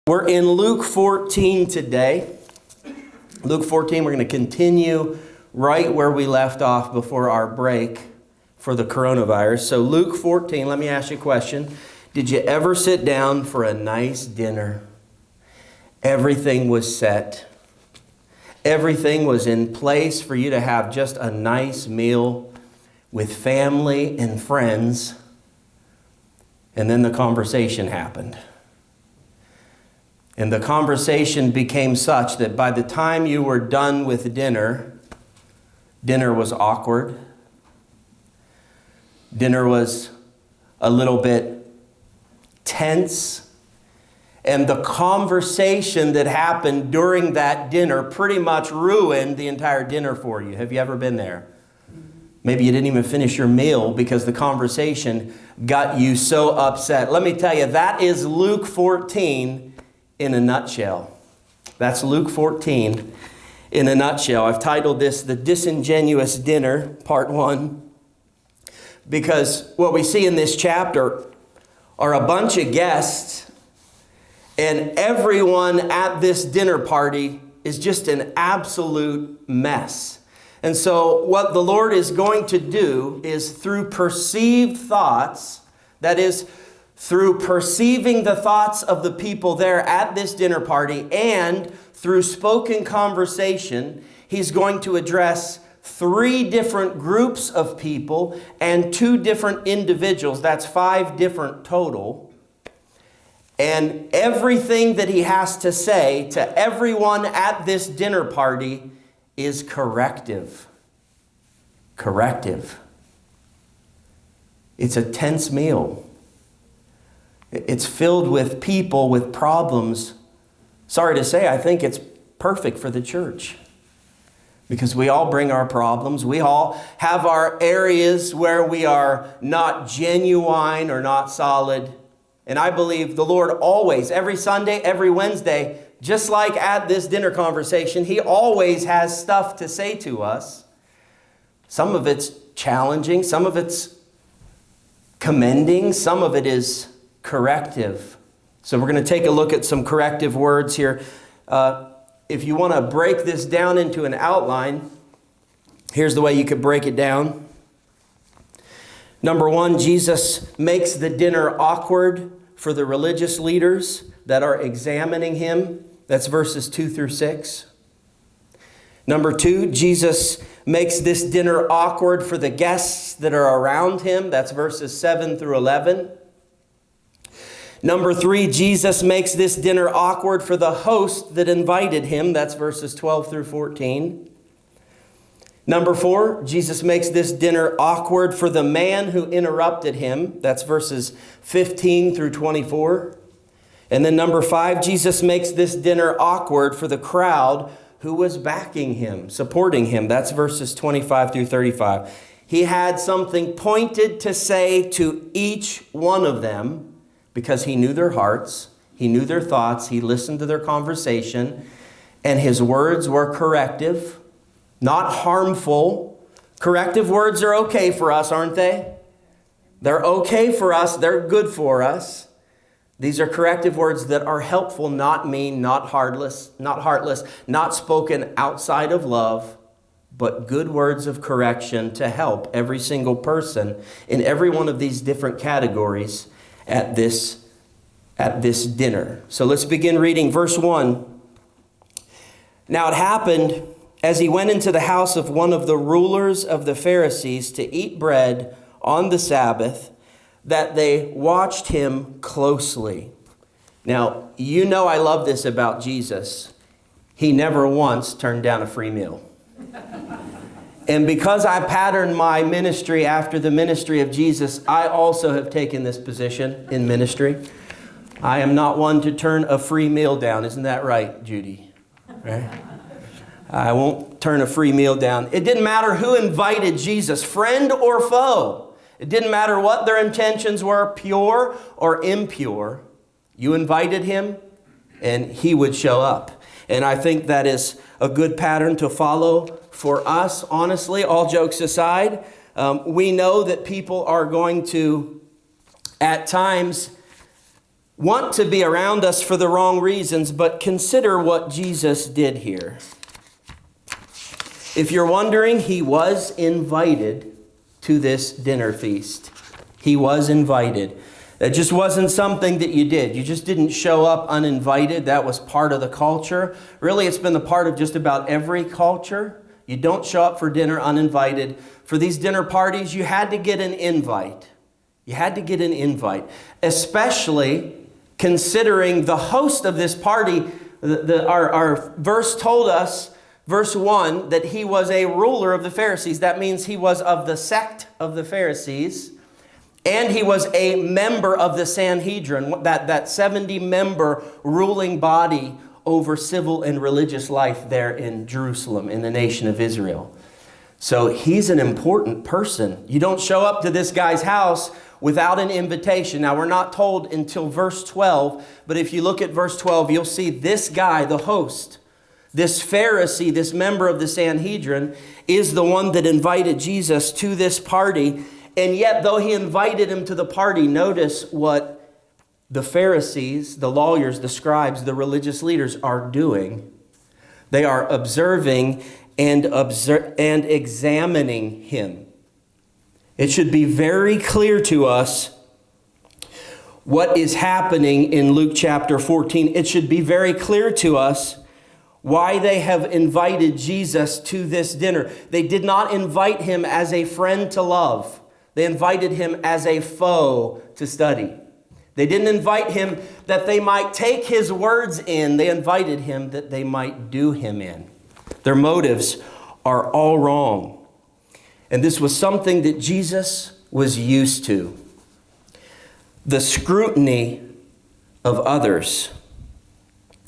We're in Luke 14 today. Luke 14, we're going to continue right where we left off before our break for the coronavirus. So Luke 14, let me ask you a question. Did you ever sit down for a nice dinner? Everything was set. Everything was in place for you to have just a nice meal with family and friends. And then the conversation happened. And the conversation became such that by the time you were done with dinner, dinner was awkward. Dinner was a little bit tense. And the conversation that happened during that dinner pretty much ruined the entire dinner for you. Have you ever been there? Maybe you didn't even finish your meal because the conversation got you so upset. Let me tell you, that is Luke 14 in a nutshell. That's Luke 14 in a nutshell. I've titled this The Disingenuous Dinner, Part 1, because what we see in this chapter are a bunch of guests, and everyone at this dinner party is just an absolute mess. And so what the Lord is going to do is through perceived thoughts, that is, through perceiving the thoughts of the people there at this dinner party and through spoken conversation, he's going to address 3 different groups of people and 2 different individuals. That's 5 different total. And everything that he has to say to everyone at this dinner party is corrective. Corrective. It's a tense meal. It's filled with people with problems. Sorry to say, I think it's perfect for the church. Because we all bring our problems. We all have our areas where we are not genuine or not solid. And I believe the Lord always, every Sunday, every Wednesday, just like at this dinner conversation, he always has stuff to say to us. Some of it's challenging. Some of it's commending. Some of it is corrective. So we're going to take a look at some corrective words here. If you want to break this down into an outline, here's the way you could break it down. Number 1, Jesus makes the dinner awkward for the religious leaders that are examining him. That's verses 2 through 6. Number 2, Jesus makes this dinner awkward for the guests that are around him. That's verses 7 through 11. Number 3, Jesus makes this dinner awkward for the host that invited him. That's verses 12 through 14. Number 4, Jesus makes this dinner awkward for the man who interrupted him. That's verses 15 through 24. And then number 5, Jesus makes this dinner awkward for the crowd who was backing him, supporting him. That's verses 25 through 35. He had something pointed to say to each one of them because he knew their hearts, he knew their thoughts, he listened to their conversation, and his words were corrective, not harmful. Corrective words are okay for us, aren't they? They're okay for us. They're good for us. These are corrective words that are helpful, not mean, not heartless, not spoken outside of love, but good words of correction to help every single person in every one of these different categories at this dinner. So let's begin reading verse 1. Now it happened as he went into the house of one of the rulers of the Pharisees to eat bread on the Sabbath, that they watched him closely. Now, you know I love this about Jesus. He never once turned down a free meal. And because I patterned my ministry after the ministry of Jesus, I also have taken this position in ministry. I am not one to turn a free meal down. Isn't that right, Judy? Right? I won't turn a free meal down. It didn't matter who invited Jesus, friend or foe. It didn't matter what their intentions were, pure or impure. You invited him, and he would show up. And I think that is a good pattern to follow for us, honestly, all jokes aside. We know that people are going to, at times, want to be around us for the wrong reasons, but consider what Jesus did here. If you're wondering, he was invited to this dinner feast. He was invited. That just wasn't something that you did. You just didn't show up uninvited. That was part of the culture. Really, it's been the part of just about every culture. You don't show up for dinner uninvited. For these dinner parties, you had to get an invite. You had to get an invite, especially considering the host of this party. Our verse told us, verse 1, that he was a ruler of the Pharisees. That means he was of the sect of the Pharisees. And he was a member of the Sanhedrin, that 70-member ruling body over civil and religious life there in Jerusalem, in the nation of Israel. So he's an important person. You don't show up to this guy's house without an invitation. Now, we're not told until verse 12, but if you look at verse 12, you'll see this guy, the host, this Pharisee, this member of the Sanhedrin, is the one that invited Jesus to this party. And yet, though he invited him to the party, notice what the Pharisees, the lawyers, the scribes, the religious leaders are doing. They are observing and examining him. It should be very clear to us what is happening in Luke chapter 14. It should be very clear to us why they have invited Jesus to this dinner. They did not invite him as a friend to love. They invited him as a foe to study. They didn't invite him that they might take his words in. They invited him that they might do him in. Their motives are all wrong. And this was something that Jesus was used to. The scrutiny of others.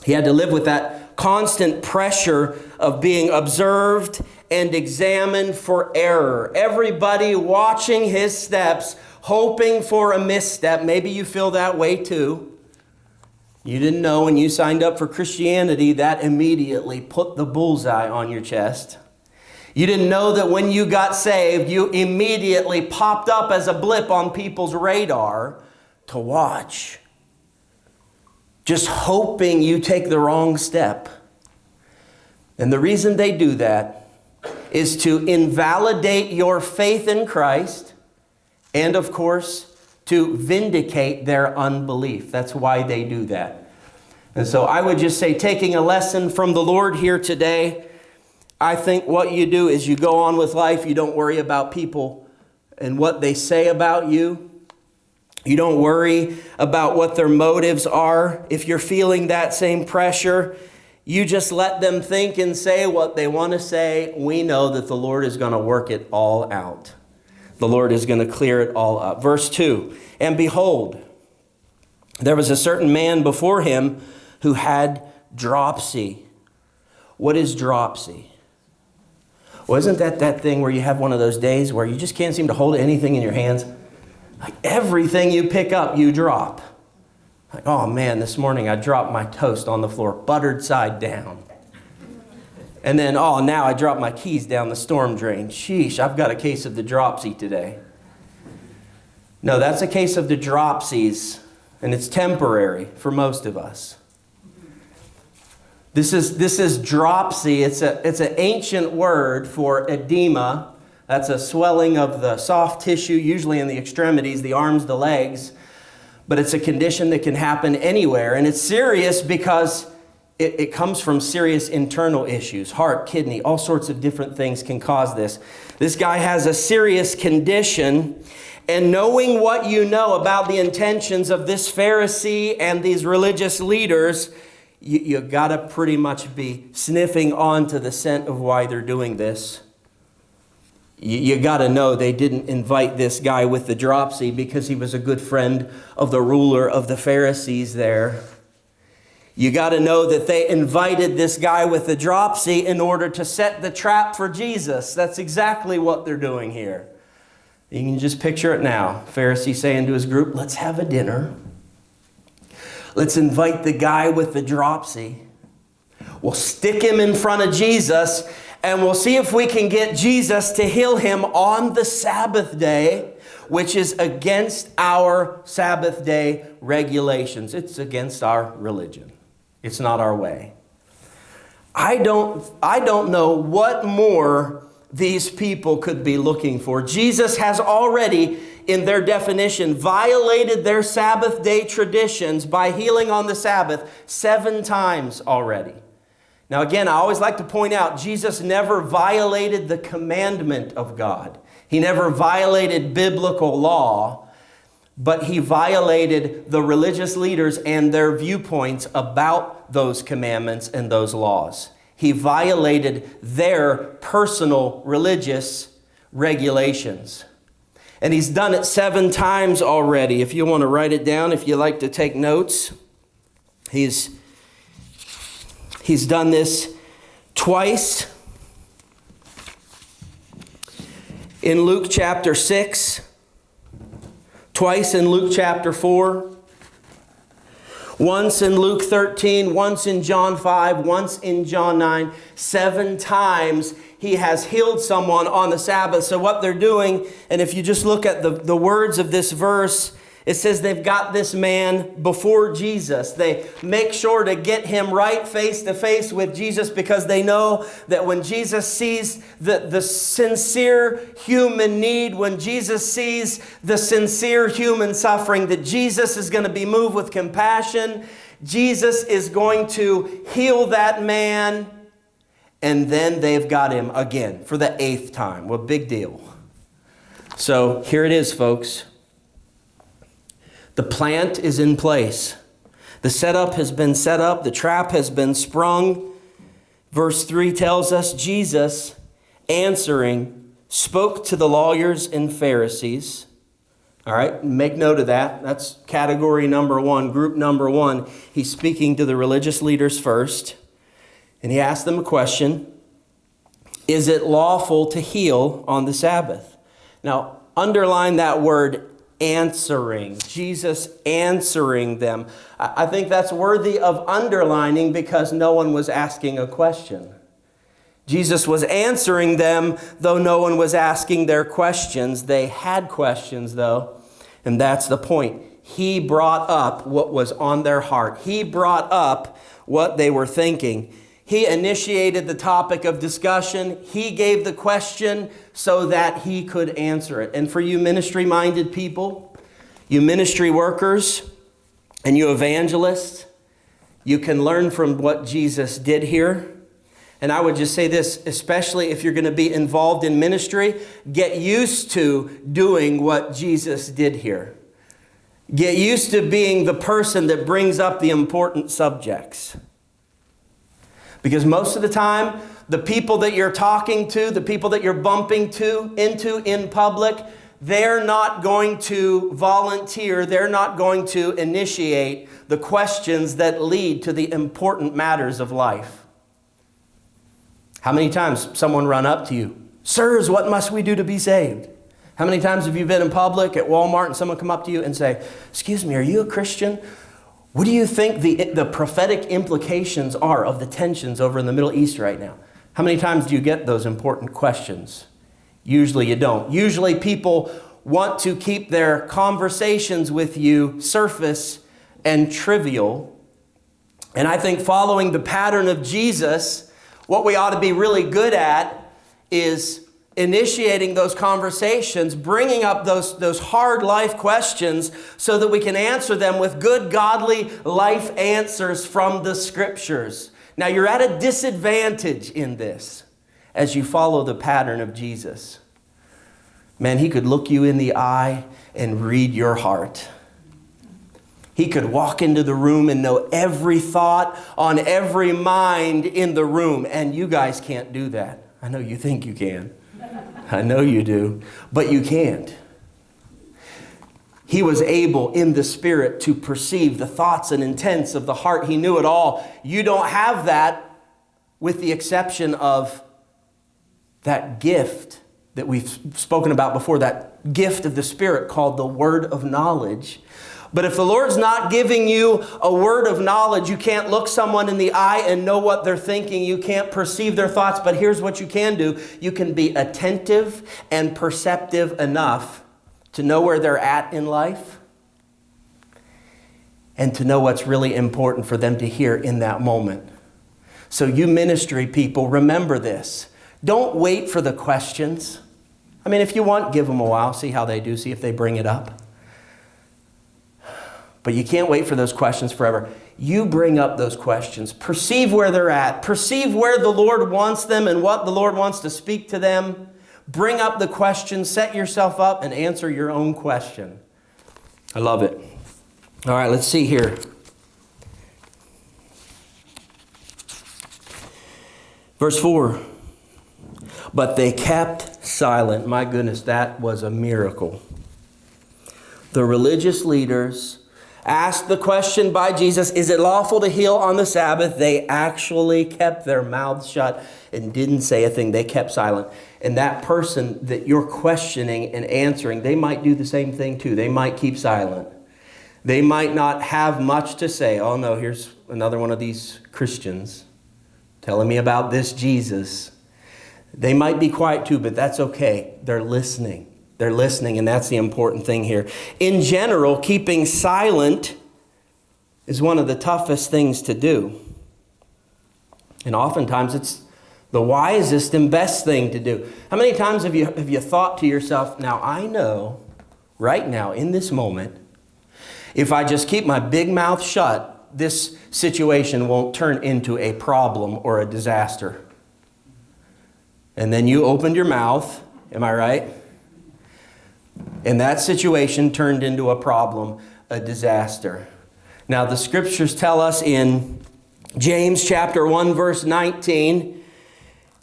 He had to live with that constant pressure of being observed and examined for error. Everybody watching his steps, hoping for a misstep. Maybe you feel that way too. You didn't know when you signed up for Christianity that immediately put the bullseye on your chest. You didn't know that when you got saved, you immediately popped up as a blip on people's radar to watch. Just hoping you take the wrong step. And the reason they do that is to invalidate your faith in Christ and, of course, to vindicate their unbelief. That's why they do that. And so I would just say, taking a lesson from the Lord here today, I think what you do is you go on with life. You don't worry about people and what they say about you. You don't worry about what their motives are. If you're feeling that same pressure, you just let them think and say what they want to say. We know that the Lord is going to work it all out. The Lord is going to clear it all up. Verse 2, and behold, there was a certain man before him who had dropsy. What is dropsy? Wasn't that thing where you have one of those days where you just can't seem to hold anything in your hands? Like everything you pick up, you drop. Like, oh man, this morning I dropped my toast on the floor, buttered side down. And then, oh, now I dropped my keys down the storm drain. Sheesh, I've got a case of the dropsy today. No, that's a case of the dropsies, and it's temporary for most of us. This is dropsy. It's an ancient word for edema. That's a swelling of the soft tissue, usually in the extremities, the arms, the legs. But it's a condition that can happen anywhere. And it's serious because it comes from serious internal issues. Heart, kidney, all sorts of different things can cause this. This guy has a serious condition. And knowing what you know about the intentions of this Pharisee and these religious leaders, you got to pretty much be sniffing onto the scent of why they're doing this. You got to know they didn't invite this guy with the dropsy because he was a good friend of the ruler of the Pharisees there. You got to know that they invited this guy with the dropsy in order to set the trap for Jesus. That's exactly what they're doing here. You can just picture it now. Pharisee saying to his group, let's have a dinner. Let's invite the guy with the dropsy. We'll stick him in front of Jesus, and we'll see if we can get Jesus to heal him on the Sabbath day which is against our Sabbath day regulations. It's against our religion. It's not our way. I don't know what more these people could be looking for. Jesus has already, in their definition, violated their Sabbath day traditions by healing on the Sabbath 7 times already. Now again, I always like to point out, Jesus never violated the commandment of God. He never violated biblical law, but he violated the religious leaders and their viewpoints about those commandments and those laws. He violated their personal religious regulations. And he's done it 7 times already. If you want to write it down, if you like to take notes, he's done this twice. In Luke chapter 6, twice in Luke chapter 4, once in Luke 13, once in John 5, once in John 9. 7 times he has healed someone on the Sabbath. So what they're doing, and if you just look at the words of this verse, it says they've got this man before Jesus. They make sure to get him right face to face with Jesus because they know that when Jesus sees the sincere human need, when Jesus sees the sincere human suffering, that Jesus is going to be moved with compassion. Jesus is going to heal that man. And then they've got him again for the 8th time. Well, big deal. So here it is, folks. The plant is in place. The setup has been set up. The trap has been sprung. Verse 3 tells us Jesus, answering, spoke to the lawyers and Pharisees. All right, make note of that. That's category number 1, group number 1. He's speaking to the religious leaders first. And he asked them a question. Is it lawful to heal on the Sabbath? Now, underline that word, answering. Jesus answering them. I think that's worthy of underlining because no one was asking a question. Jesus was answering them, though no one was asking their questions. They had questions, though, and that's the point. He brought up what was on their heart. He brought up what they were thinking. He initiated the topic of discussion. He gave the question so that he could answer it. And for you ministry-minded people, you ministry workers, and you evangelists, you can learn from what Jesus did here. And I would just say this, especially if you're going to be involved in ministry, get used to doing what Jesus did here. Get used to being the person that brings up the important subjects. Because most of the time, the people that you're talking to, the people that you're bumping into in public, they're not going to volunteer, they're not going to initiate the questions that lead to the important matters of life. How many times someone run up to you, sirs, what must we do to be saved? How many times have you been in public at Walmart and someone come up to you and say, excuse me, are you a Christian? What do you think the prophetic implications are of the tensions over in the Middle East right now? How many times do you get those important questions? Usually you don't. Usually people want to keep their conversations with you surface and trivial. And I think following the pattern of Jesus, what we ought to be really good at is initiating those conversations, bringing up those hard life questions so that we can answer them with good, godly life answers from the Scriptures. Now, you're at a disadvantage in this as you follow the pattern of Jesus. Man, he could look you in the eye and read your heart. He could walk into the room and know every thought on every mind in the room, and you guys can't do that. I know you think you can. I know you do, but you can't. He was able in the Spirit to perceive the thoughts and intents of the heart. He knew it all. You don't have that with the exception of that gift that we've spoken about before, that gift of the Spirit called the word of knowledge. But if the Lord's not giving you a word of knowledge, you can't look someone in the eye and know what they're thinking. You can't perceive their thoughts. But here's what you can do. You can be attentive and perceptive enough to know where they're at in life, and to know what's really important for them to hear in that moment. So you ministry people, remember this. Don't wait for the questions. I mean, if you want, give them a while, see how they do, see if they bring it up. But you can't wait for those questions forever. You bring up those questions. Perceive where they're at. Perceive where the Lord wants them and what the Lord wants to speak to them. Bring up the question, set yourself up, and answer your own question. I love it. All right, let's see here. Verse 4. But they kept silent. My goodness, that was a miracle. The religious leaders asked the question by Jesus, is it lawful to heal on the Sabbath? They actually kept their mouths shut and didn't say a thing. They kept silent. And that person that you're questioning and answering, they might do the same thing too. They might keep silent. They might not have much to say. Oh no, here's another one of these Christians telling me about this Jesus. They might be quiet too, but that's okay. They're listening. They're listening, and that's the important thing here. In general, keeping silent is one of the toughest things to do. And oftentimes it's the wisest and best thing to do. How many times have you thought to yourself, now I know right now in this moment, if I just keep my big mouth shut, this situation won't turn into a problem or a disaster. And then you opened your mouth, am I right? And that situation turned into a problem, a disaster. Now the scriptures tell us in James chapter 1 verse 19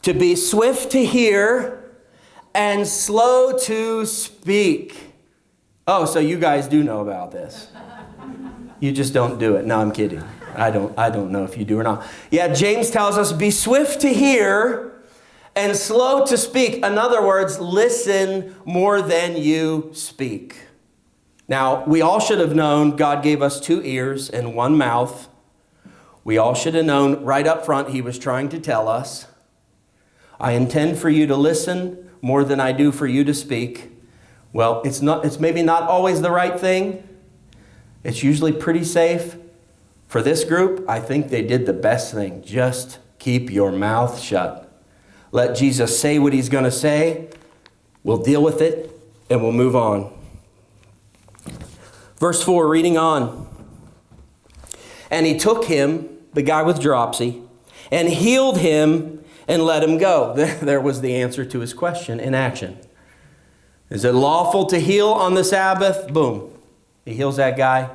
to be swift to hear and slow to speak. Oh, so you guys do know about this. You just don't do it. No, I'm kidding. I don't know if you do or not. Yeah, James tells us be swift to hear and slow to speak. In other words, listen more than you speak. Now, we all should have known God gave us 2 ears and 1 mouth. We all should have known right up front he was trying to tell us, I intend for you to listen more than I do for you to speak. Well, it's maybe not always the right thing. It's usually pretty safe. For this group, I think they did the best thing. Just keep your mouth shut. Let Jesus say what he's going to say. We'll deal with it and we'll move on. Verse 4, reading on. And he took him, the guy with dropsy, and healed him and let him go. There was the answer to his question in action. Is it lawful to heal on the Sabbath? Boom. He heals that guy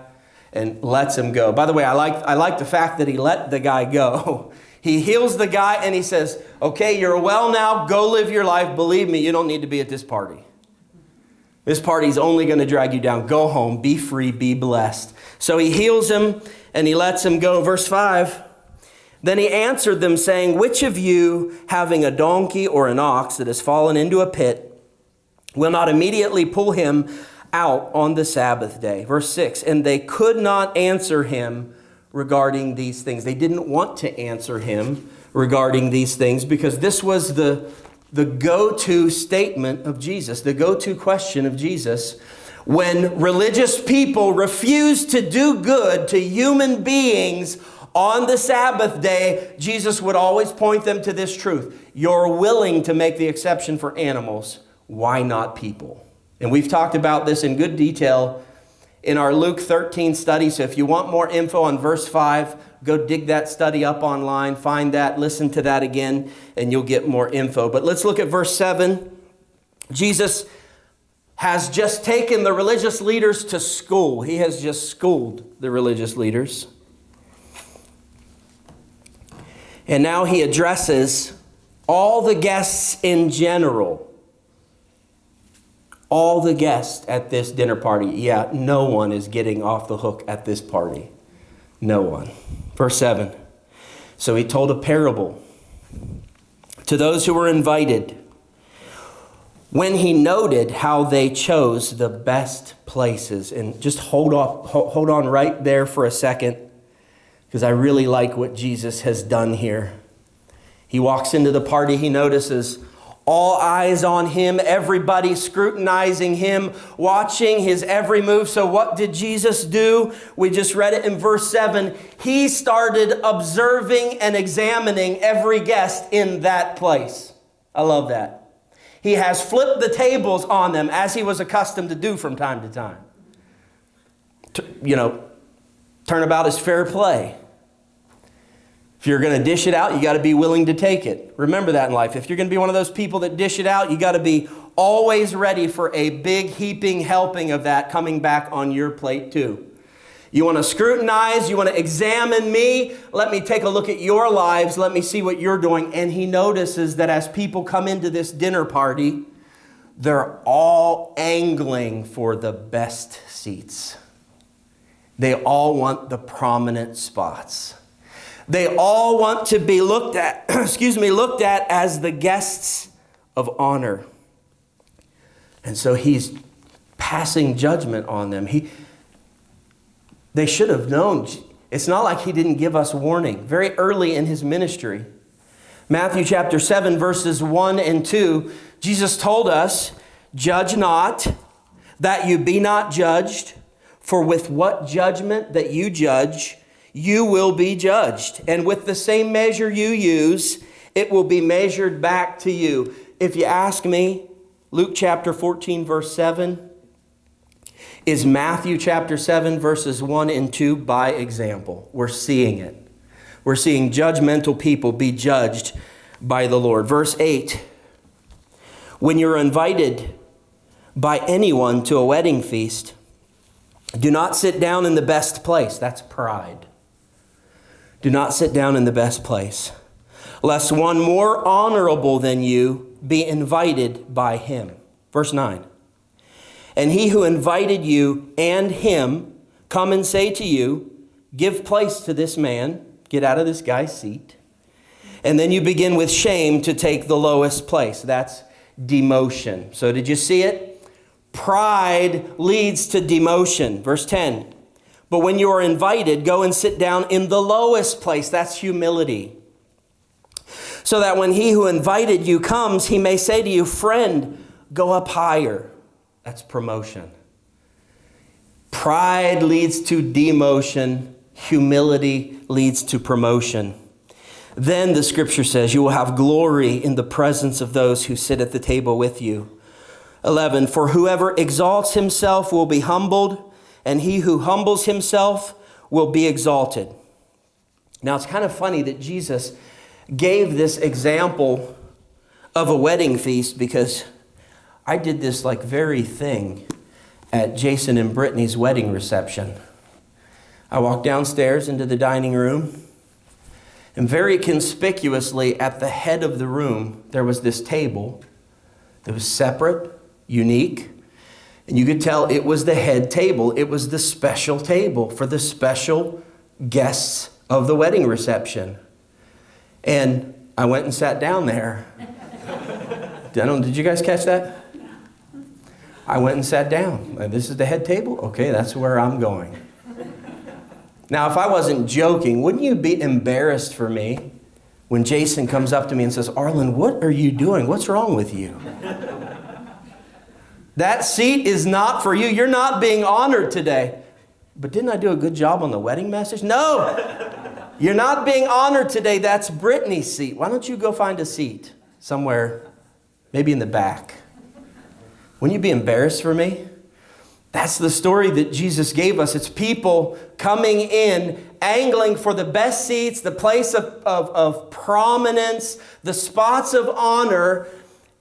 and lets him go. By the way, I like the fact that he let the guy go. He heals the guy and he says, okay, you're well now. Go live your life. Believe me, you don't need to be at this party. This party's only going to drag you down. Go home. Be free. Be blessed. So he heals him and he lets him go. Verse 5. Then he answered them saying, which of you having a donkey or an ox that has fallen into a pit will not immediately pull him out on the Sabbath day? Verse 6. And they could not answer him regarding these things. They didn't want to answer him regarding these things because this was the go-to statement of Jesus, the go-to question of Jesus. When religious people refused to do good to human beings on the Sabbath day, Jesus would always point them to this truth. You're willing to make the exception for animals. Why not people? And we've talked about this in good detail in our Luke 13 study. So if you want more info on verse 5, go dig that study up online, find that, listen to that again, and you'll get more info. But let's look at verse 7. Jesus has just taken the religious leaders to school. He has just schooled the religious leaders. And now he addresses all the guests in general. All the guests at this dinner party. Yeah, no one is getting off the hook at this party. No one. Verse 7. So he told a parable to those who were invited. When he noted how they chose the best places. And just hold on right there for a second, because I really like what Jesus has done here. He walks into the party. He notices All eyes on him, everybody scrutinizing him, watching his every move. So what did Jesus do? We just read it in verse 7. He started observing and examining every guest in that place. I love that. He has flipped the tables on them as he was accustomed to do from time to time. Turnabout is fair play. If you're going to dish it out, you got to be willing to take it. Remember that in life. If you're going to be one of those people that dish it out, you got to be always ready for a big heaping helping of that coming back on your plate too. You want to scrutinize, you want to examine me, let me take a look at your lives, let me see what you're doing. And he notices that as people come into this dinner party, they're all angling for the best seats. They all want the prominent spots. They all want to be looked at as the guests of honor. And so he's passing judgment on them. They should have known. It's not like he didn't give us warning very early in his ministry. Matthew chapter 7, verses 1 and 2, Jesus told us, "Judge not, that you be not judged, for with what judgment that you judge, you will be judged. And with the same measure you use, it will be measured back to you." If you ask me, Luke chapter 14, verse 7 is Matthew chapter 7, verses 1 and 2 by example. We're seeing it. We're seeing judgmental people be judged by the Lord. Verse 8, when you're invited by anyone to a wedding feast, do not sit down in the best place. That's pride. Do not sit down in the best place, lest one more honorable than you be invited by him. Verse 9. And he who invited you and him come and say to you, give place to this man, get out of this guy's seat. And then you begin with shame to take the lowest place. That's demotion. So did you see it? Pride leads to demotion. Verse 10. But when you are invited, go and sit down in the lowest place. That's humility. So that when he who invited you comes, he may say to you, friend, go up higher. That's promotion. Pride leads to demotion. Humility leads to promotion. Then the scripture says, you will have glory in the presence of those who sit at the table with you. 11, for whoever exalts himself will be humbled, and he who humbles himself will be exalted. Now, it's kind of funny that Jesus gave this example of a wedding feast, because I did this very thing at Jason and Brittany's wedding reception. I walked downstairs into the dining room, and very conspicuously at the head of the room, there was this table that was separate, unique, and you could tell it was the head table. It was the special table for the special guests of the wedding reception. And I went and sat down there. Did you guys catch that? I went and sat down. This is the head table? Okay, that's where I'm going. Now, if I wasn't joking, wouldn't you be embarrassed for me when Jason comes up to me and says, Arlyn, what are you doing? What's wrong with you? That seat is not for you. You're not being honored today. But didn't I do a good job on the wedding message? No, you're not being honored today. That's Brittany's seat. Why don't you go find a seat somewhere, maybe in the back? Wouldn't you be embarrassed for me? That's the story that Jesus gave us. It's people coming in, angling for the best seats, the place of prominence, the spots of honor.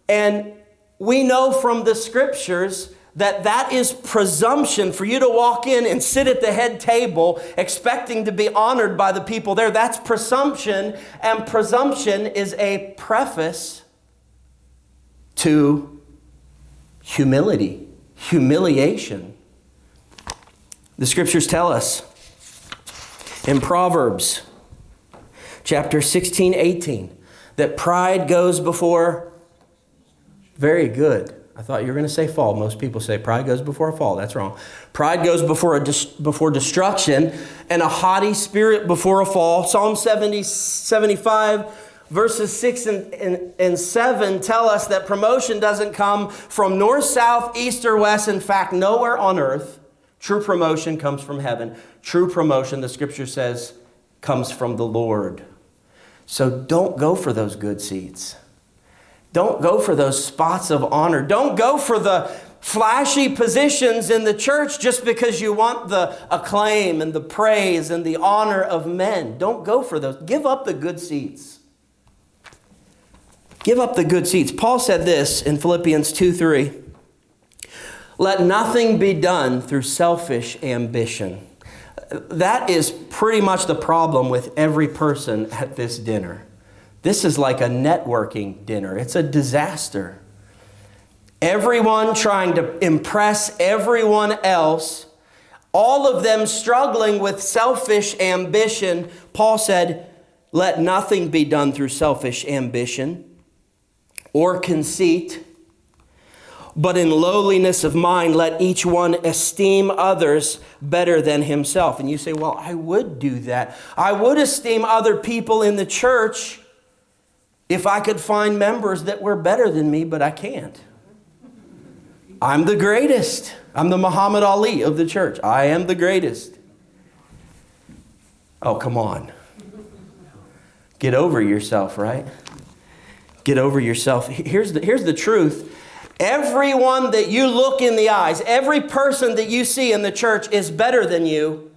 And we know from the scriptures that that is presumption. For you to walk in and sit at the head table expecting to be honored by the people there, that's presumption. And presumption is a preface to humility, humiliation. The scriptures tell us in Proverbs chapter 16, 18, that pride goes before, very good. I thought you were going to say fall. Most people say pride goes before a fall. That's wrong. Pride goes before destruction, and a haughty spirit before a fall. Psalm 75, verses 6 and 7 tell us that promotion doesn't come from north, south, east, or west. In fact, nowhere on earth. True promotion comes from heaven. True promotion, the scripture says, comes from the Lord. So don't go for those good seats. Don't go for those spots of honor. Don't go for the flashy positions in the church just because you want the acclaim and the praise and the honor of men. Don't go for those. Give up the good seats. Give up the good seats. Paul said this in Philippians 2:3. Let nothing be done through selfish ambition. That is pretty much the problem with every person at this dinner. This is like a networking dinner. It's a disaster. Everyone trying to impress everyone else, all of them struggling with selfish ambition. Paul said, let nothing be done through selfish ambition or conceit, but in lowliness of mind, let each one esteem others better than himself. And you say, well, I would do that. I would esteem other people in the church if I could find members that were better than me, but I can't. I'm the greatest. I'm the Muhammad Ali of the church. I am the greatest. Oh, come on. Get over yourself, right? Get over yourself. Here's the truth. Everyone that you look in the eyes, every person that you see in the church is better than you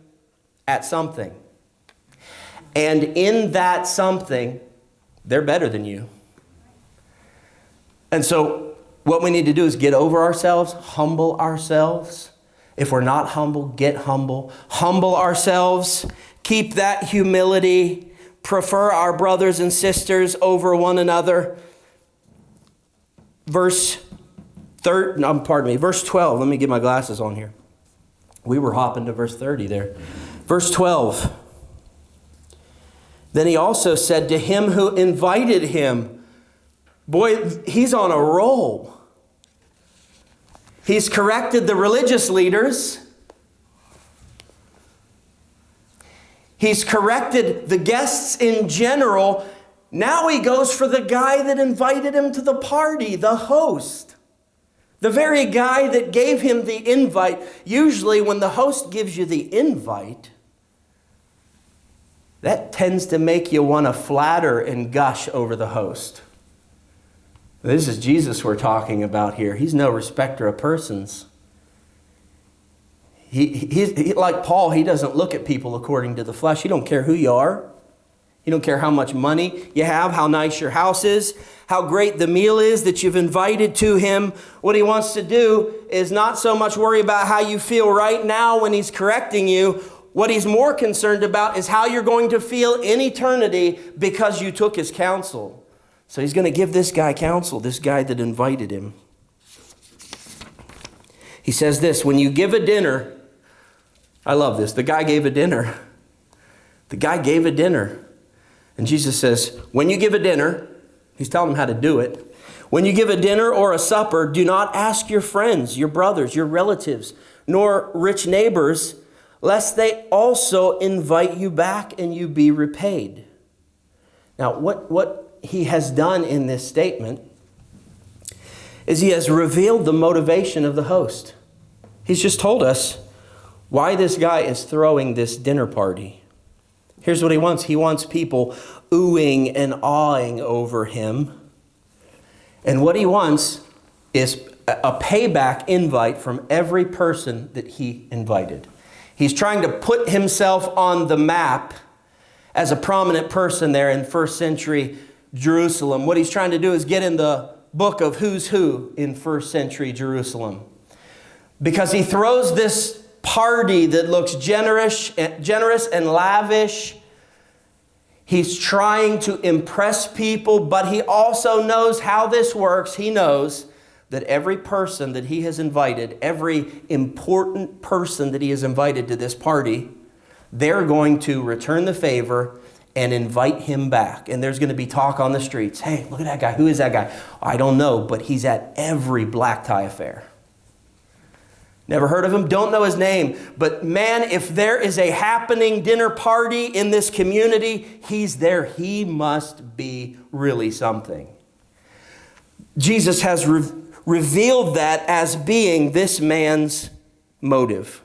at something. And in that something, they're better than you. And so what we need to do is get over ourselves, humble ourselves. If we're not humble, get humble. Humble ourselves, keep that humility, prefer our brothers and sisters over one another. Verse 12. Let me get my glasses on here. We were hopping to verse 30 there. Verse 12. Then he also said to him who invited him, boy, he's on a roll. He's corrected the religious leaders. He's corrected the guests in general. Now he goes for the guy that invited him to the party, the host. The very guy that gave him the invite. Usually when the host gives you the invite, that tends to make you want to flatter and gush over the host. This is Jesus we're talking about here. He's no respecter of persons. He like Paul, he doesn't look at people according to the flesh. He don't care who you are. He don't care how much money you have, how nice your house is, how great the meal is that you've invited to him. What he wants to do is not so much worry about how you feel right now when he's correcting you. What he's more concerned about is how you're going to feel in eternity because you took his counsel. So he's going to give this guy counsel, this guy that invited him. He says this, when you give a dinner, I love this, the guy gave a dinner. The guy gave a dinner. And Jesus says, when you give a dinner, he's telling him how to do it. When you give a dinner or a supper, do not ask your friends, your brothers, your relatives, nor rich neighbors, lest they also invite you back and you be repaid. Now, what he has done in this statement is he has revealed the motivation of the host. He's just told us why this guy is throwing this dinner party. Here's what he wants. He wants people oohing and awing over him. And what he wants is a payback invite from every person that he invited. He's trying to put himself on the map as a prominent person there in first century Jerusalem. What he's trying to do is get in the book of who's who in first century Jerusalem. Because he throws this party that looks generous and lavish. He's trying to impress people, but he also knows how this works. He knows that every person that he has invited, every important person that he has invited to this party, they're going to return the favor and invite him back. And there's going to be talk on the streets. Hey, look at that guy. Who is that guy? I don't know, but he's at every black tie affair. Never heard of him, don't know his name. But man, if there is a happening dinner party in this community, he's there. He must be really something. Jesus has revealed that as being this man's motive.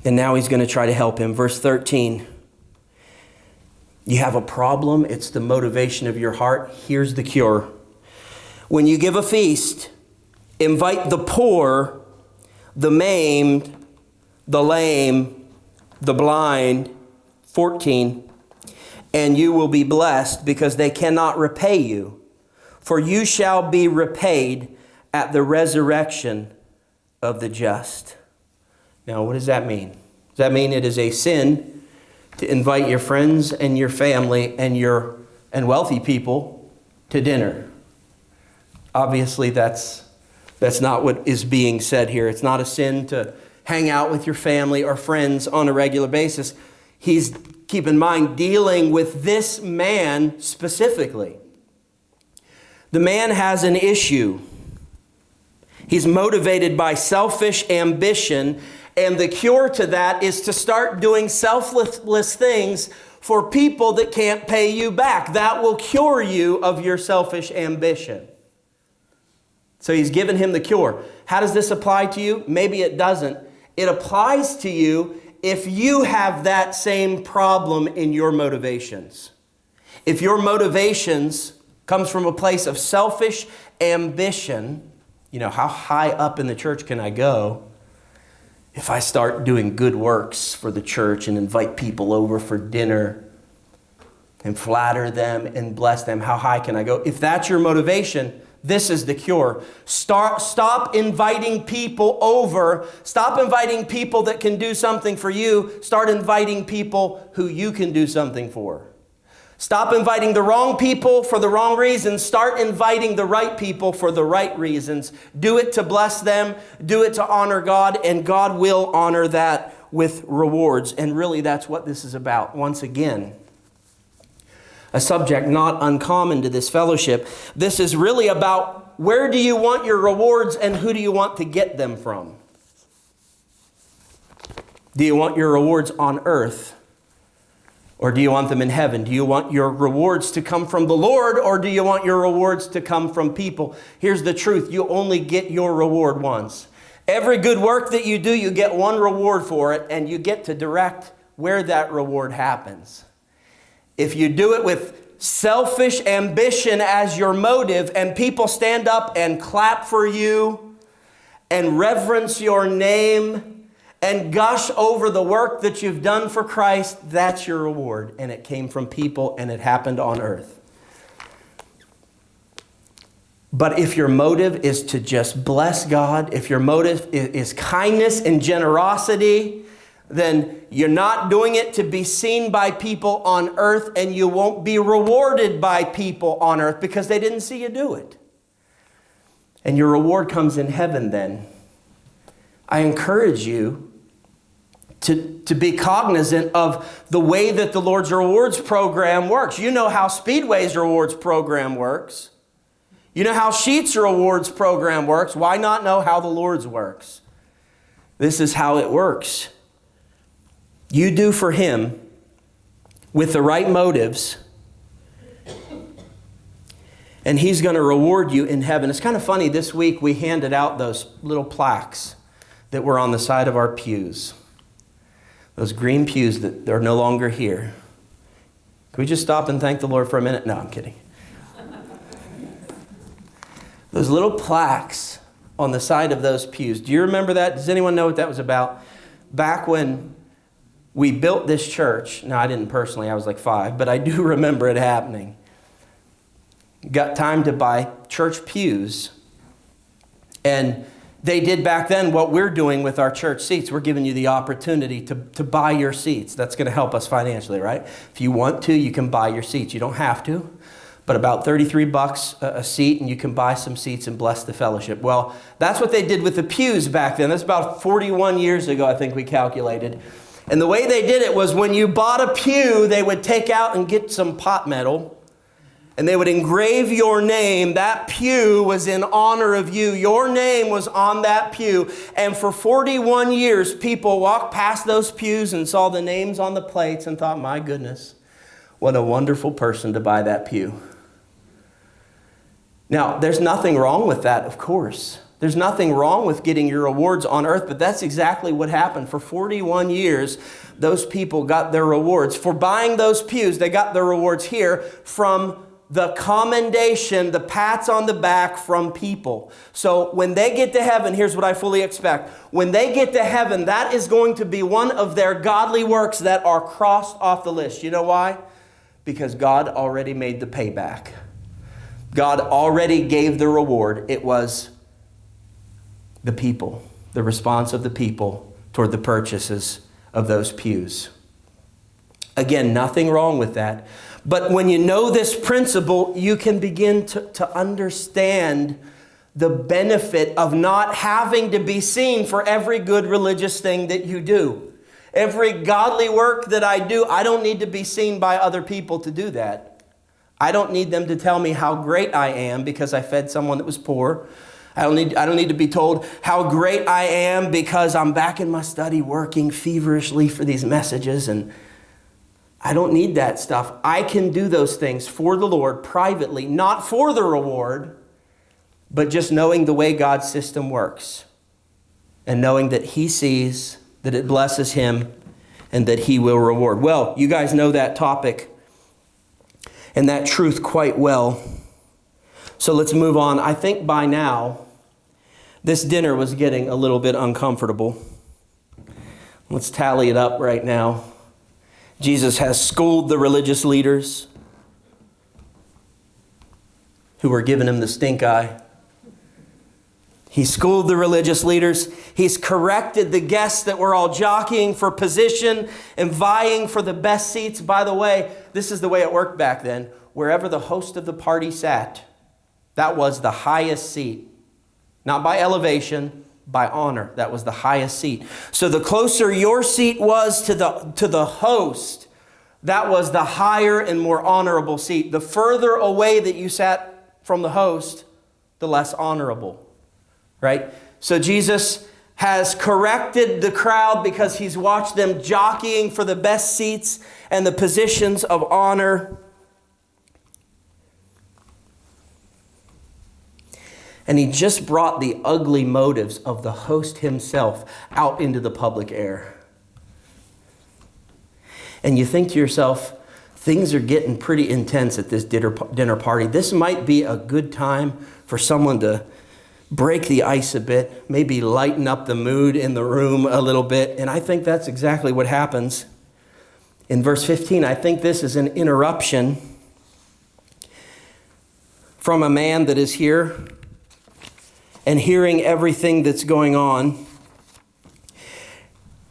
And now he's going to try to help him. Verse 13. You have a problem. It's the motivation of your heart. Here's the cure. When you give a feast, invite the poor, the maimed, the lame, the blind. 14. And you will be blessed because they cannot repay you. For you shall be repaid at the resurrection of the just. Now, what does that mean? Does that mean it is a sin to invite your friends and your family and wealthy people to dinner? Obviously, that's not what is being said here. It's not a sin to hang out with your family or friends on a regular basis. He's, keep in mind, dealing with this man specifically. The man has an issue. He's motivated by selfish ambition, and the cure to that is to start doing selfless things for people that can't pay you back. That will cure you of your selfish ambition. So he's given him the cure. How does this apply to you? Maybe it doesn't. It applies to you if you have that same problem in your motivations. If your motivations comes from a place of selfish ambition, how high up in the church can I go if I start doing good works for the church and invite people over for dinner and flatter them and bless them? How high can I go? If that's your motivation, this is the cure. Stop inviting people over. Stop inviting people that can do something for you. Start inviting people who you can do something for. Stop inviting the wrong people for the wrong reasons. Start inviting the right people for the right reasons. Do it to bless them. Do it to honor God, and God will honor that with rewards. And really, that's what this is about. Once again, a subject not uncommon to this fellowship. This is really about where do you want your rewards and who do you want to get them from? Do you want your rewards on earth? Or do you want them in heaven? Do you want your rewards to come from the Lord, or do you want your rewards to come from people? Here's the truth. You only get your reward once. Every good work that you do, you get one reward for it, and you get to direct where that reward happens. If you do it with selfish ambition as your motive, and people stand up and clap for you and reverence your name and gush over the work that you've done for Christ, that's your reward. And it came from people, and it happened on earth. But if your motive is to just bless God, if your motive is kindness and generosity, then you're not doing it to be seen by people on earth, and you won't be rewarded by people on earth because they didn't see you do it. And your reward comes in heaven then. I encourage you to be cognizant of the way that the Lord's Rewards program works. You know how Speedway's Rewards program works. You know how Sheet's Rewards program works. Why not know how the Lord's works? This is how it works. You do for Him with the right motives, and He's going to reward you in heaven. It's kind of funny, this week we handed out those little plaques that were on the side of our pews. Those green pews that are no longer here. Can we just stop and thank the Lord for a minute? No, I'm kidding. Those little plaques on the side of those pews. Do you remember that? Does anyone know what that was about? Back when we built this church. Now, I didn't personally. I was like 5. But I do remember it happening. Got time to buy church pews. And they did back then what we're doing with our church seats. We're giving you the opportunity to buy your seats. That's going to help us financially, right? If you want to, you can buy your seats. You don't have to. But about $33 a seat, and you can buy some seats and bless the fellowship. Well, that's what they did with the pews back then. That's about 41 years ago, I think we calculated. And the way they did it was when you bought a pew, they would take out and get some pot metal, And they would engrave your name. That pew was in honor of you. Your name was on that pew. And for 41 years, people walked past those pews and saw the names on the plates and thought, my goodness, what a wonderful person to buy that pew. Now, there's nothing wrong with that, of course. There's nothing wrong with getting your rewards on earth, but that's exactly what happened. For 41 years, those people got their rewards. For buying those pews, they got their rewards here from the commendation, the pats on the back from people. So when they get to heaven, here's what I fully expect. When they get to heaven, that is going to be one of their godly works that are crossed off the list. You know why? Because God already made the payback. God already gave the reward. It was the people, the response of the people toward the purchases of those pews. Again, nothing wrong with that. But when you know this principle, you can begin to understand the benefit of not having to be seen for every good religious thing that you do. Every godly work that I do, I don't need to be seen by other people to do that. I don't need them to tell me how great I am because I fed someone that was poor. I don't need to be told how great I am because I'm back in my study working feverishly for these messages, and I don't need that stuff. I can do those things for the Lord privately, not for the reward, but just knowing the way God's system works and knowing that He sees, that it blesses Him, and that He will reward. Well, you guys know that topic and that truth quite well. So let's move on. I think by now, this dinner was getting a little bit uncomfortable. Let's tally it up right now. Jesus has schooled the religious leaders who were giving him the stink eye. He schooled the religious leaders. He's corrected the guests that were all jockeying for position and vying for the best seats. By the way, this is the way it worked back then. Wherever the host of the party sat, that was the highest seat. Not by elevation, by honor. That was the highest seat. So the closer your seat was to the host, that was the higher and more honorable seat. The further away that you sat from the host, the less honorable. Right? So Jesus has corrected the crowd because he's watched them jockeying for the best seats and the positions of honor. And he just brought the ugly motives of the host himself out into the public air. And you think to yourself, things are getting pretty intense at this dinner party. This might be a good time for someone to break the ice a bit, maybe lighten up the mood in the room a little bit. And I think that's exactly what happens. In verse 15, I think this is an interruption from a man that is here and hearing everything that's going on.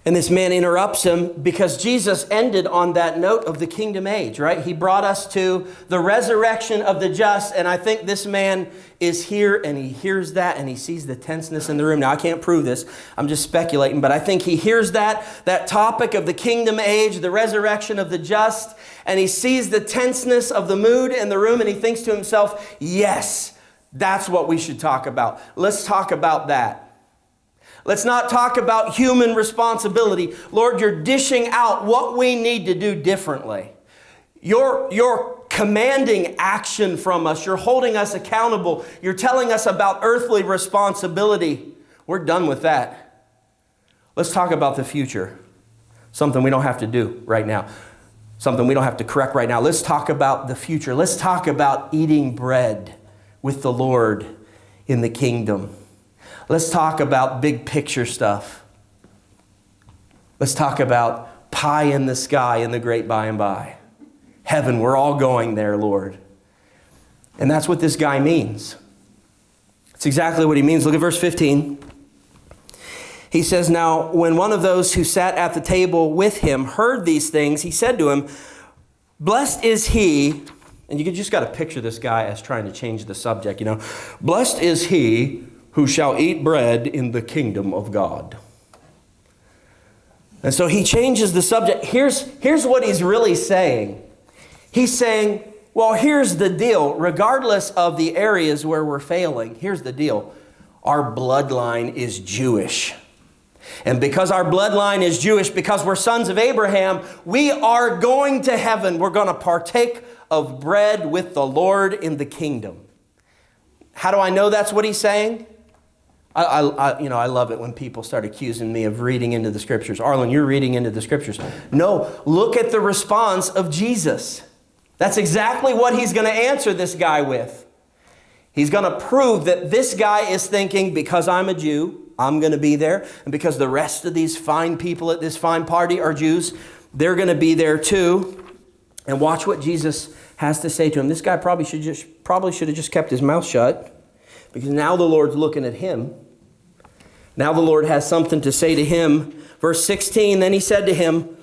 And this man interrupts him because Jesus ended on that note of the kingdom age, right? He brought us to the resurrection of the just. And I think this man is here and he hears that and he sees the tenseness in the room. Now, I can't prove this. I'm just speculating. But I think he hears that topic of the kingdom age, the resurrection of the just. And he sees the tenseness of the mood in the room and he thinks to himself, yes, that's what we should talk about. Let's talk about that. Let's not talk about human responsibility. Lord, you're dishing out what we need to do differently. You're commanding action from us. You're holding us accountable. You're telling us about earthly responsibility. We're done with that. Let's talk about the future. Something we don't have to do right now. Something we don't have to correct right now. Let's talk about the future. Let's talk about eating bread with the Lord in the kingdom. Let's talk about big picture stuff. Let's talk about pie in the sky in the great by and by. Heaven, we're all going there, Lord. And that's what this guy means. It's exactly what he means. Look at verse 15. He says, now, when one of those who sat at the table with him heard these things, he said to him, blessed is he, and you just got to picture this guy as trying to change the subject, you know. Blessed is he who shall eat bread in the kingdom of God. And so he changes the subject. Here's what he's really saying. He's saying, well, here's the deal. Regardless of the areas where we're failing, here's the deal. Our bloodline is Jewish. And because our bloodline is Jewish, because we're sons of Abraham, we are going to heaven. We're going to partake of bread with the Lord in the kingdom. How do I know that's what he's saying? I love it when people start accusing me of reading into the scriptures. Arlyn, you're reading into the scriptures. No, look at the response of Jesus. That's exactly what he's going to answer this guy with. He's going to prove that this guy is thinking, because I'm a Jew, I'm going to be there. And because the rest of these fine people at this fine party are Jews, they're going to be there too. And watch what Jesus has to say to him. This guy probably should have just kept his mouth shut, because now the Lord's looking at him. Now the Lord has something to say to him. Verse 16, then he said to him,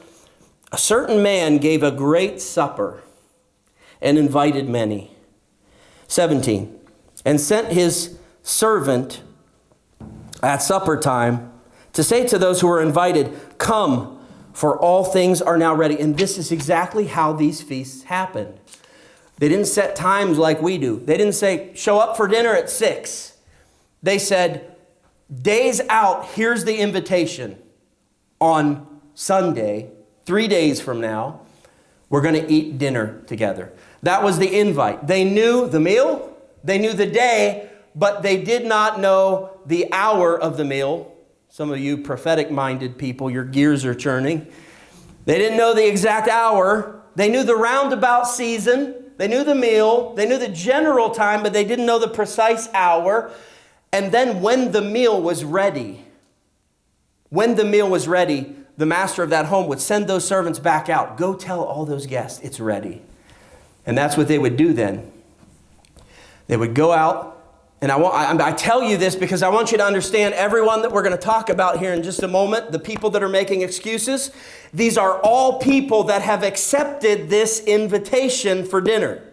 a certain man gave a great supper and invited many. 17, and sent his servant at supper time to say to those who were invited, come, for all things are now ready. And this is exactly how these feasts happened. They didn't set times like we do. They didn't say, show up for dinner at 6. They said, days out, here's the invitation. On Sunday, 3 days from now, we're going to eat dinner together. That was the invite. They knew the meal, they knew the day, but they did not know the hour of the meal. Some of you prophetic-minded people, your gears are churning. They didn't know the exact hour. They knew the roundabout season. They knew the meal. They knew the general time, but they didn't know the precise hour. And then when the meal was ready, the master of that home would send those servants back out. Go tell all those guests it's ready. And that's what they would do then. They would go out. And I tell you this because I want you to understand everyone that we're going to talk about here in just a moment, the people that are making excuses, these are all people that have accepted this invitation for dinner.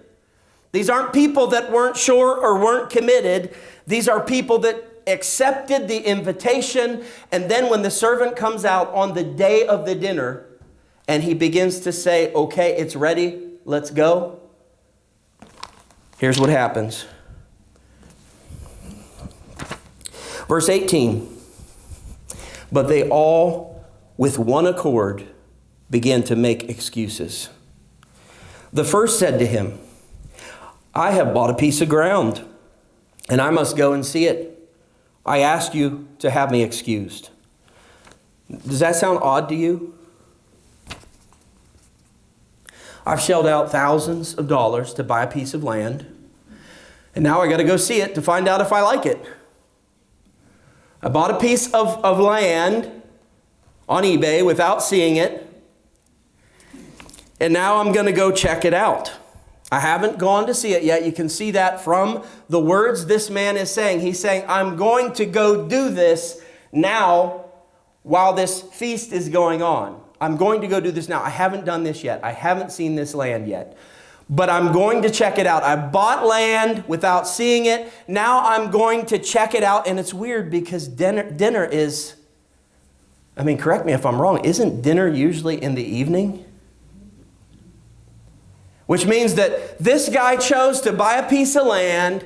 These aren't people that weren't sure or weren't committed. These are people that accepted the invitation. And then when the servant comes out on the day of the dinner and he begins to say, okay, it's ready, let's go. Here's what happens. Verse 18, but they all with one accord began to make excuses. The first said to him, I have bought a piece of ground, and I must go and see it. I ask you to have me excused. Does that sound odd to you? I've shelled out thousands of dollars to buy a piece of land, and now I got to go see it to find out if I like it. I bought a piece of land on eBay without seeing it, and now I'm going to go check it out. I haven't gone to see it yet. You can see that from the words this man is saying. He's saying, I'm going to go do this now while this feast is going on. I'm going to go do this now. I haven't done this yet. I haven't seen this land yet. But I'm going to check it out. I bought land without seeing it. Now I'm going to check it out. And it's weird because dinner is, correct me if I'm wrong, isn't dinner usually in the evening? Which means that this guy chose to buy a piece of land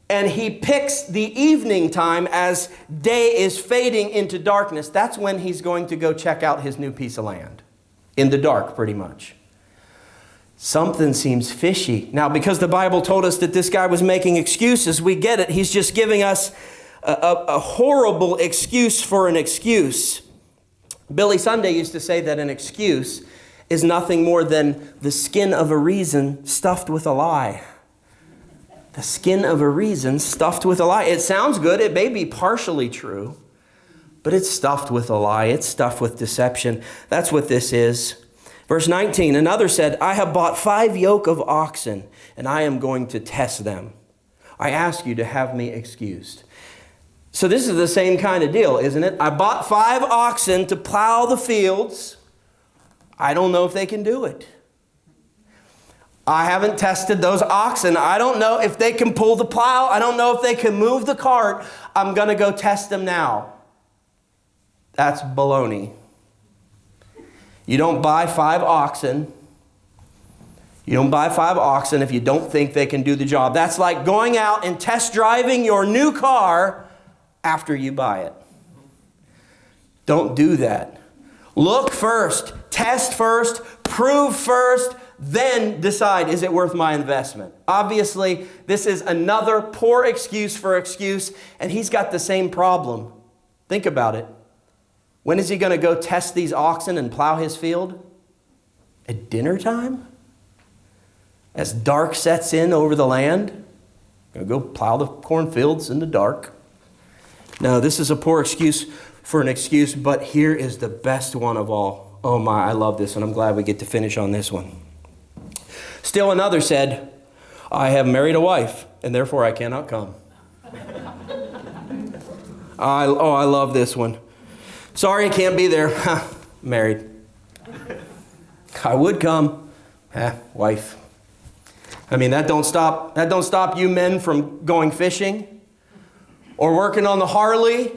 and he picks the evening time as day is fading into darkness. That's when he's going to go check out his new piece of land. In the dark, pretty much. Something seems fishy. Now, because the Bible told us that this guy was making excuses, we get it. He's just giving us a horrible excuse for an excuse. Billy Sunday used to say that an excuse is nothing more than the skin of a reason stuffed with a lie. The skin of a reason stuffed with a lie. It sounds good. It may be partially true, but it's stuffed with a lie. It's stuffed with deception. That's what this is. Verse 19, another said, I have bought 5 yoke of oxen, and I am going to test them. I ask you to have me excused. So this is the same kind of deal, isn't it? I bought 5 oxen to plow the fields. I don't know if they can do it. I haven't tested those oxen. I don't know if they can pull the plow. I don't know if they can move the cart. I'm going to go test them now. That's baloney. You don't buy 5 oxen. You don't buy 5 oxen if you don't think they can do the job. That's like going out and test driving your new car after you buy it. Don't do that. Look first, test first, prove first, then decide, is it worth my investment? Obviously, this is another poor excuse for excuse, and he's got the same problem. Think about it. When is he going to go test these oxen and plow his field? At dinner time? As dark sets in over the land? Going to go plow the cornfields in the dark? No, this is a poor excuse for an excuse, but here is the best one of all. Oh my, I love this, and I'm glad we get to finish on this one. Still another said, I have married a wife, and therefore I cannot come. I love this one. Sorry, I can't be there. Married. I would come. Wife. I mean, that don't stop you men from going fishing or working on the Harley.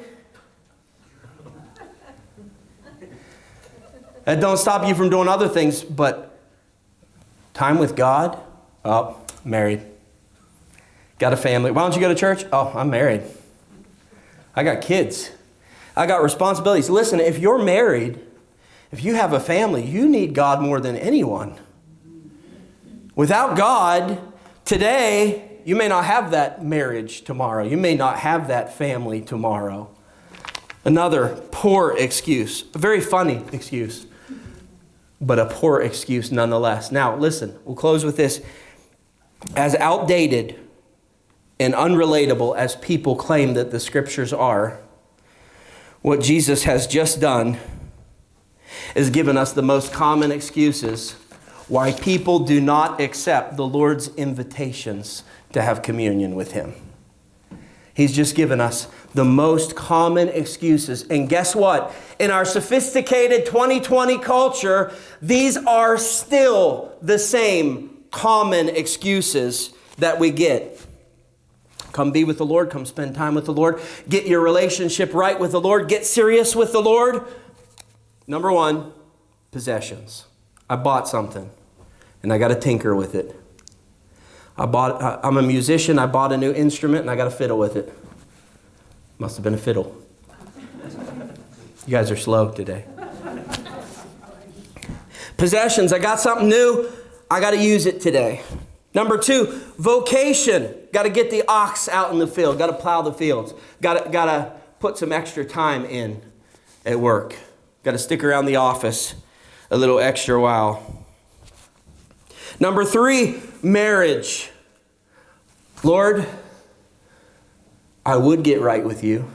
That don't stop you from doing other things, but time with God? Oh, married. Got a family. Why don't you go to church? Oh, I'm married. I got kids. I got responsibilities. Listen, if you're married, if you have a family, you need God more than anyone. Without God, today, you may not have that marriage tomorrow. You may not have that family tomorrow. Another poor excuse. A very funny excuse, but a poor excuse nonetheless. Now, listen, we'll close with this. As outdated and unrelatable as people claim that the scriptures are, what Jesus has just done is given us the most common excuses why people do not accept the Lord's invitations to have communion with Him. He's just given us the most common excuses. And guess what? In our sophisticated 2020 culture, these are still the same common excuses that we get. Come be with the Lord. Come spend time with the Lord. Get your relationship right with the Lord. Get serious with the Lord. Number 1, possessions. I bought something and I got to tinker with it. I'm a musician. I bought a new instrument and I got to fiddle with it. Must have been a fiddle. You guys are slow today. Possessions. I got something new. I got to use it today. Number 2, vocation. Got to get the ox out in the field. Got to plow the fields. Got to put some extra time in at work. Got to stick around the office a little extra while. Number 3, marriage. Lord, I would get right with you.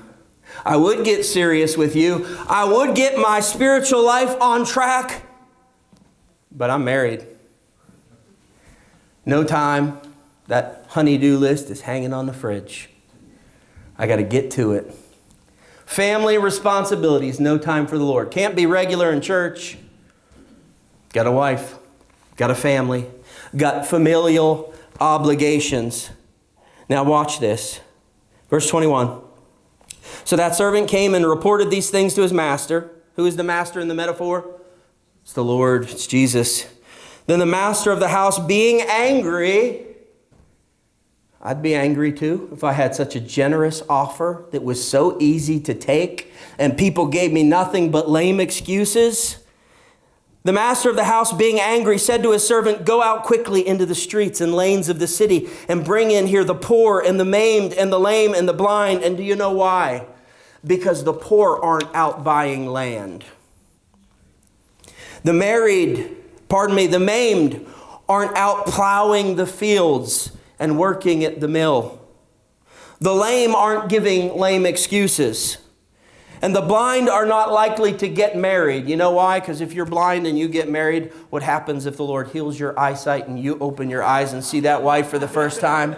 I would get serious with you. I would get my spiritual life on track. But I'm married. No time. That honey-do list is hanging on the fridge. I got to get to it. Family responsibilities, no time for the Lord. Can't be regular in church. Got a wife. Got a family. Got familial obligations. Now watch this. Verse 21. So that servant came and reported these things to his master. Who is the master in the metaphor? It's the Lord. It's Jesus. Then the master of the house, being angry, I'd be angry too if I had such a generous offer that was so easy to take and people gave me nothing but lame excuses. The master of the house, being angry, said to his servant, go out quickly into the streets and lanes of the city and bring in here the poor and the maimed and the lame and the blind. And do you know why? Because the poor aren't out buying land. The maimed aren't out plowing the fields and working at the mill. The lame aren't giving lame excuses. And the blind are not likely to get married. You know why? Because if you're blind and you get married, what happens if the Lord heals your eyesight and you open your eyes and see that wife for the first time?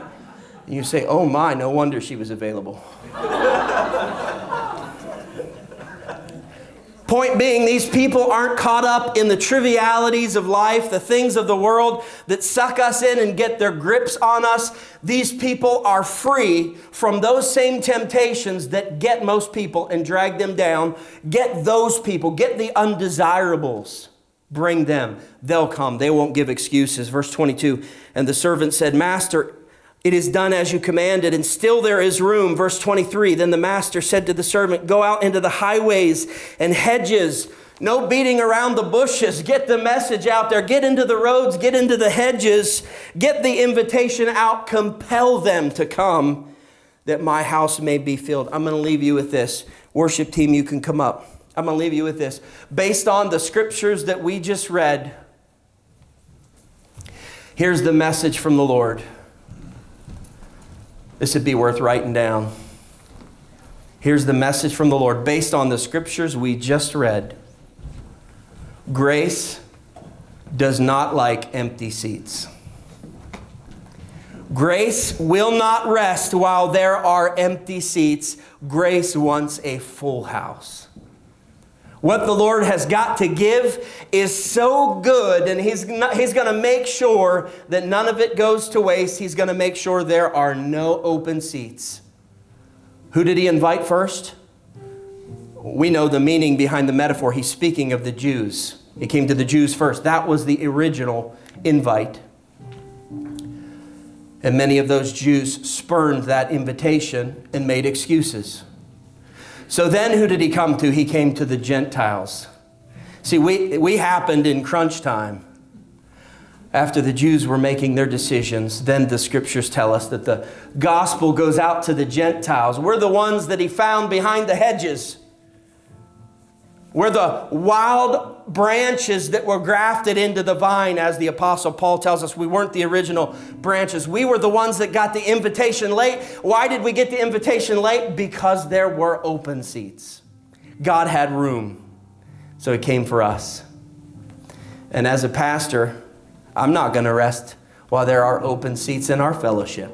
And you say, oh my, no wonder she was available. Point being, these people aren't caught up in the trivialities of life, the things of the world that suck us in and get their grips on us. These people are free from those same temptations that get most people and drag them down. Get those people, get the undesirables. Bring them. They'll come. They won't give excuses. Verse 22, and the servant said, Master, it is done as you commanded, and still there is room. Verse 23, then the master said to the servant, go out into the highways and hedges. No beating around the bushes. Get the message out there. Get into the roads. Get into the hedges. Get the invitation out. Compel them to come that my house may be filled. I'm going to leave you with this. Worship team, you can come up. I'm going to leave you with this. Based on the scriptures that we just read, here's the message from the Lord. This would be worth writing down. Here's the message from the Lord. Based on the scriptures we just read, grace does not like empty seats. Grace will not rest while there are empty seats. Grace wants a full house. What the Lord has got to give is so good, and He's going to make sure that none of it goes to waste. He's going to make sure there are no open seats. Who did He invite first? We know the meaning behind the metaphor. He's speaking of the Jews. He came to the Jews first. That was the original invite. And many of those Jews spurned that invitation and made excuses. So then who did He come to? He came to the Gentiles. See, we happened in crunch time. After the Jews were making their decisions, then the scriptures tell us that the gospel goes out to the Gentiles. We're the ones that He found behind the hedges. We're the wild branches that were grafted into the vine, as the Apostle Paul tells us. We weren't the original branches. We were the ones that got the invitation late. Why did we get the invitation late? Because there were open seats. God had room, so He came for us. And as a pastor, I'm not going to rest while there are open seats in our fellowship.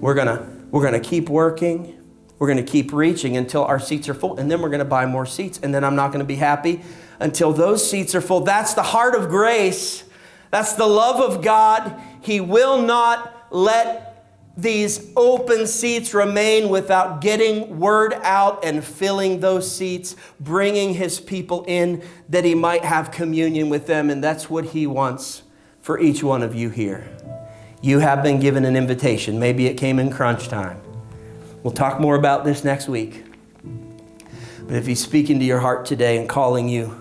We're going to keep working. We're going to keep reaching until our seats are full, and then we're going to buy more seats, and then I'm not going to be happy until those seats are full. That's the heart of grace. That's the love of God. He will not let these open seats remain without getting word out and filling those seats, bringing His people in that He might have communion with them, and that's what He wants for each one of you here. You have been given an invitation. Maybe it came in crunch time. We'll talk more about this next week. But if He's speaking to your heart today and calling you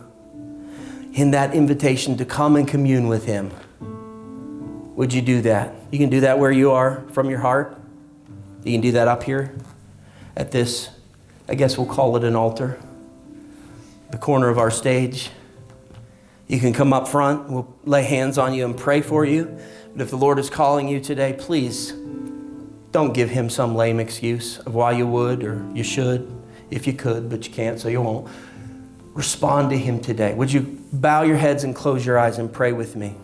in that invitation to come and commune with Him, would you do that? You can do that where you are from your heart. You can do that up here at this, I guess we'll call it an altar, the corner of our stage. You can come up front. We'll lay hands on you and pray for you. But if the Lord is calling you today, please don't give Him some lame excuse of why you would or you should, if you could, but you can't, so you won't. Respond to Him today. Would you bow your heads and close your eyes and pray with me?